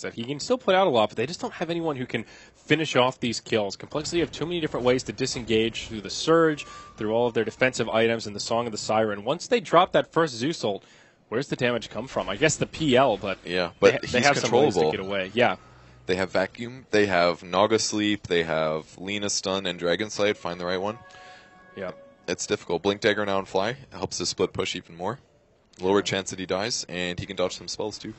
that he can still put out a lot, but they just don't have anyone who can finish off these kills. Complexity have too many different ways to disengage through the Surge, through all of their defensive items, and the Song of the Siren. Once they drop that first Zeus ult, where's the damage come from? I guess the PL, but yeah, but they have some ways to get away. Yeah. They have Vacuum, they have Naga Sleep, they have Lina Stun and Dragon Slide. Find the right one. Yeah. It's difficult. Blink Dagger now and Fly helps his split push even more. Lower chance that he dies, and he can dodge some spells too.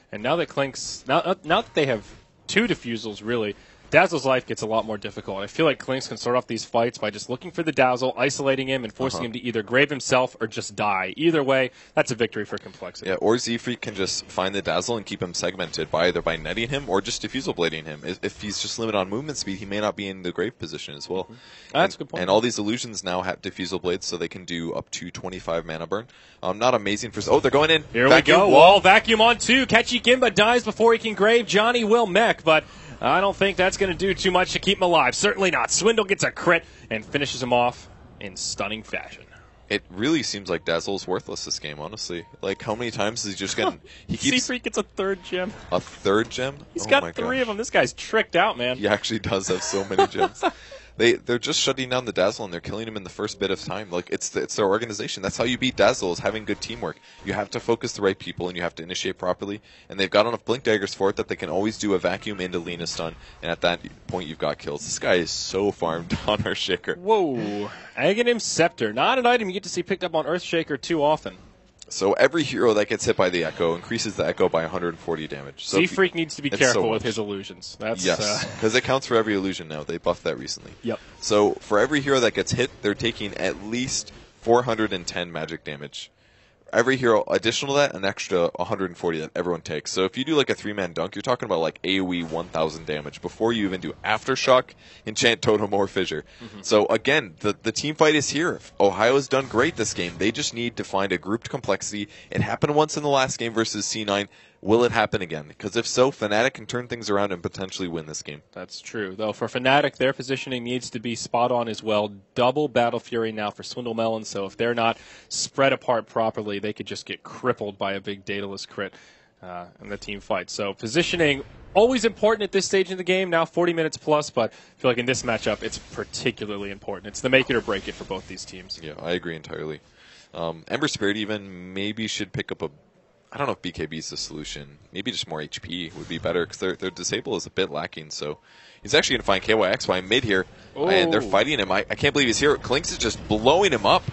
And now that Clink's now that they have two defusals, really, Dazzle's life gets a lot more difficult. I feel like Clinks can start off these fights by just looking for the Dazzle, isolating him, and forcing him to either grave himself or just die. Either way, that's a victory for Complexity. Yeah, or Zfreak can just find the Dazzle and keep him segmented by either by netting him or just defusal blading him. If he's just limited on movement speed, he may not be in the grave position as well. That's a good point. And all these illusions now have defusal blades, so they can do up to 25 mana burn. Not amazing for... Oh, they're going in. Here we go. Wall vacuum on two. Catchy Kimba dies before he can grave. Johnny will mech, but I don't think that's going to do too much to keep him alive. Certainly not. Swindle gets a crit and finishes him off in stunning fashion. It really seems like Dazzle's worthless this game, honestly. Like, how many times is he just getting... Zfreak gets a third gem. A third gem? He's got three of them. This guy's tricked out, man. He actually does have so many gems. They're just shutting down the Dazzle, and they're killing him in the first bit of time. Like, it's their organization. That's how you beat Dazzle, is having good teamwork. You have to focus the right people, and you have to initiate properly. And they've got enough Blink Daggers for it that they can always do a vacuum into Lina Stun, and at that point you've got kills. This guy is so farmed on Earthshaker. Whoa. Aghanim Scepter. Not an item you get to see picked up on Earthshaker too often. So every hero that gets hit by the Echo increases the Echo by 140 damage. So Zfreak needs to be careful with his illusions. That's, yes, because it counts for every illusion now. They buffed that recently. Yep. So for every hero that gets hit, they're taking at least 410 magic damage. Every hero additional to that, an extra 140 that everyone takes. So if you do like a 3-man dunk, you're talking about like AoE 1000 damage before you even do Aftershock, Enchant Totem, or Fissure. So again, the team fight is here. Ohio's done great this game. They just need to find a grouped Complexity. It happened once in the last game versus C9. Will it happen again? Because if so, Fnatic can turn things around and potentially win this game. That's true. Though for Fnatic, their positioning needs to be spot on as well. Double Battle Fury now for Swindle Melon, so if they're not spread apart properly, they could just get crippled by a big Daedalus crit in the team fight. So positioning, always important at this stage in the game, now 40 minutes plus, but I feel like in this matchup, it's particularly important. It's the make it or break it for both these teams. Yeah, I agree entirely. Ember Spirit even maybe should pick up a... I don't know if BKB is the solution. Maybe just more HP would be better because their disable is a bit lacking. So he's actually going to find KYXY mid here, and they're fighting him. I can't believe he's here. Clinks is just blowing him up.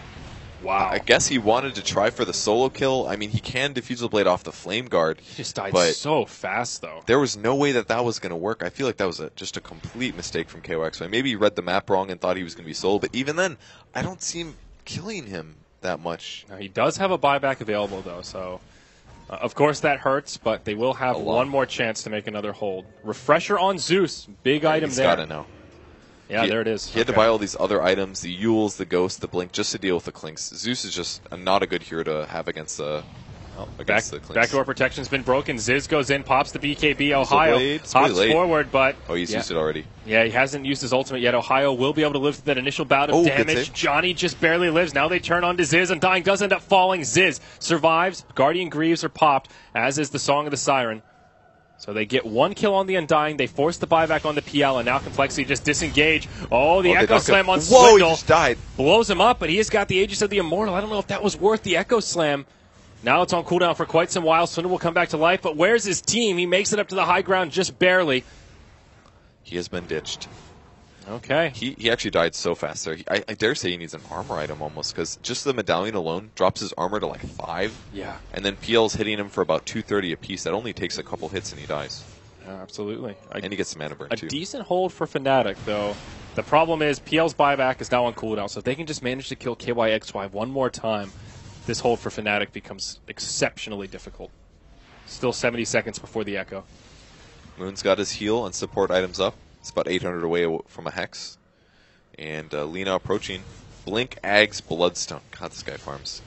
Wow. I guess he wanted to try for the solo kill. I mean, he can Diffusal Blade off the Flame Guard. He just died so fast, though. There was no way that was going to work. I feel like that was just a complete mistake from KYXY. Maybe he read the map wrong and thought he was going to be solo, but even then, I don't see him killing him that much. Now, he does have a buyback available, though, so... of course, that hurts, but they will have one more chance to make another hold. Refresher on Zeus. Big item there. He's got it now. Yeah, there it is. He had to buy all these other items, the Yules, the Ghost, the Blink, just to deal with the Clinks. Zeus is just not a good hero to have against the Clinks. Backdoor protection's been broken. Ziz goes in, pops the BKB. Ohio hops forward, but... Oh, he's used it already. Yeah, he hasn't used his ultimate yet. Ohio will be able to live through that initial bout of damage. Johnny just barely lives. Now they turn on to Ziz. Undying does end up falling. Ziz survives. Guardian Greaves are popped, as is the Song of the Siren. So they get one kill on the Undying. They force the buyback on the PL, and now Complexity just disengage. Oh, the Echo Slam on Swindle. Whoa, he just died. Blows him up, but he has got the Aegis of the Immortal. I don't know if that was worth the Echo Slam. Now it's on cooldown for quite some while. Swindle will come back to life, but where's his team? He makes it up to the high ground just barely. He has been ditched. Okay. He actually died so fast there. I dare say he needs an armor item almost, because just the medallion alone drops his armor to like 5. Yeah. And then PL's hitting him for about 230 apiece. That only takes a couple hits and he dies. Absolutely. And he gets some mana burn too. A decent hold for Fnatic, though. The problem is PL's buyback is now on cooldown, so if they can just manage to kill KYXY one more time, this hold for Fnatic becomes exceptionally difficult. Still 70 seconds before the Echo. Moon's got his heal and support items up. It's about 800 away from a Hex. And Lina approaching. Blink, Ags, Bloodstone. God, this guy farms.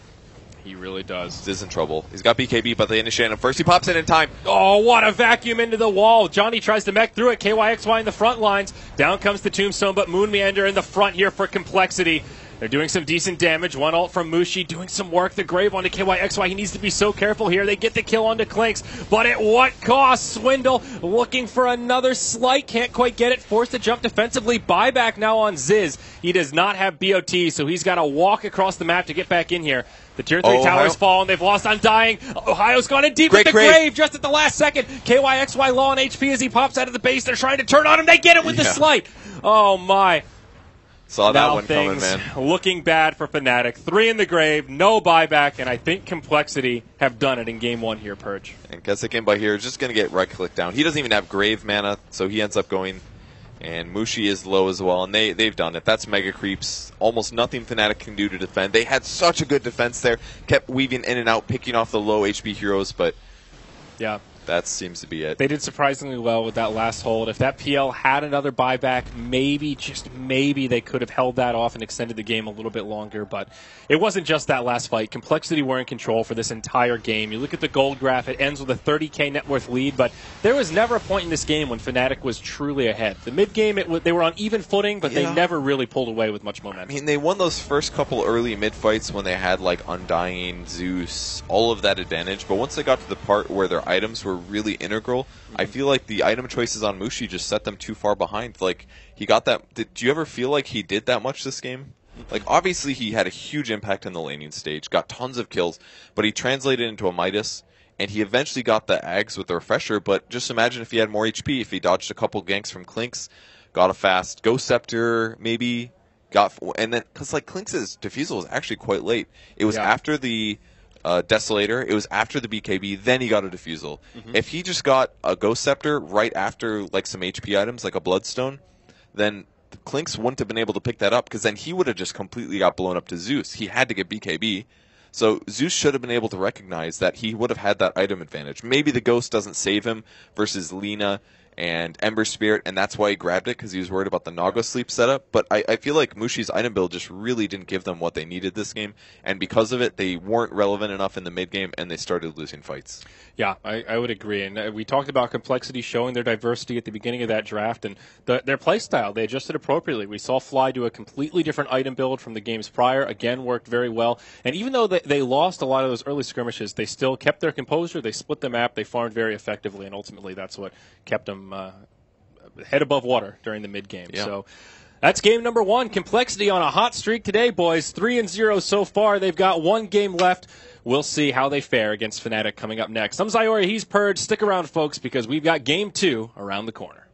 He really does. Ziz in trouble. He's got BKB, but they initiate him first. He pops in time. Oh, what a vacuum into the wall. Johnny tries to mech through it. KYXY in the front lines. Down comes the Tombstone, but Moon Meander in the front here for Complexity. They're doing some decent damage. One ult from Mushi doing some work. The Grave onto KYXY. He needs to be so careful here. They get the kill onto Clinks, but at what cost? Swindle looking for another slight. Can't quite get it. Forced to jump defensively. Buyback now on Ziz. He does not have BOT, so he's got to walk across the map to get back in here. The tier 3 towers fall, and they've lost Undying. Ohio's gone in deep with the Grave just at the last second. KYXY low on HP as he pops out of the base. They're trying to turn on him. They get it with the slight. Oh, my. Saw that now one coming, man. Looking bad for Fnatic. 3 in the Grave, no buyback, and I think Complexity have done it in game 1 here, Purge. And Keswick by here is just going to get right-click down. He doesn't even have Grave mana, so he ends up going. And Mushi is low as well, and they've done it. That's Mega Creeps. Almost nothing Fnatic can do to defend. They had such a good defense there. Kept weaving in and out, picking off the low HP heroes, but yeah, that seems to be it. They did surprisingly well with that last hold. If that PL had another buyback, maybe, just maybe, they could have held that off and extended the game a little bit longer. But it wasn't just that last fight. Complexity were in control for this entire game. You look at the gold graph, it ends with a 30k net worth lead, but there was never a point in this game when Fnatic was truly ahead. The mid-game, they were on even footing, but they never really pulled away with much momentum. I mean, they won those first couple early mid-fights when they had, like, Undying, Zeus, all of that advantage. But once they got to the part where their items were really integral, I feel like the item choices on Mushi just set them too far behind. Like, he got that. Did you ever feel like he did that much this game? Like, obviously he had a huge impact in the laning stage, got tons of kills, but he translated into a Midas, and he eventually got the Ags with the refresher. But just imagine if he had more HP, if he dodged a couple ganks from Clinks, got a fast Ghost Scepter, maybe and then because like Clinks' defusal was actually quite late. It was after the Desolator, it was after the BKB, then he got a defusal. If he just got a Ghost Scepter right after like some HP items, like a Bloodstone, then Clinks wouldn't have been able to pick that up, because then he would have just completely got blown up to Zeus. He had to get BKB. So Zeus should have been able to recognize that he would have had that item advantage. Maybe the Ghost doesn't save him versus Lina and Ember Spirit, and that's why he grabbed it, because he was worried about the Naga sleep setup. But I feel like Mushi's item build just really didn't give them what they needed this game, and because of it, they weren't relevant enough in the mid-game, and they started losing fights. Yeah, I would agree. And we talked about Complexity showing their diversity at the beginning of that draft, and their playstyle, they adjusted appropriately. We saw Fly do a completely different item build from the games prior, again, worked very well. And even though they lost a lot of those early skirmishes, they still kept their composure, they split the map, they farmed very effectively, and ultimately that's what kept them head above water during the mid-game. Yeah. So that's game number 1. Complexity on a hot streak today, boys. 3-0 so far. They've got 1 game left. We'll see how they fare against Fnatic coming up next. I'm Zyori. He's Purge. Stick around, folks, because we've got game 2 around the corner.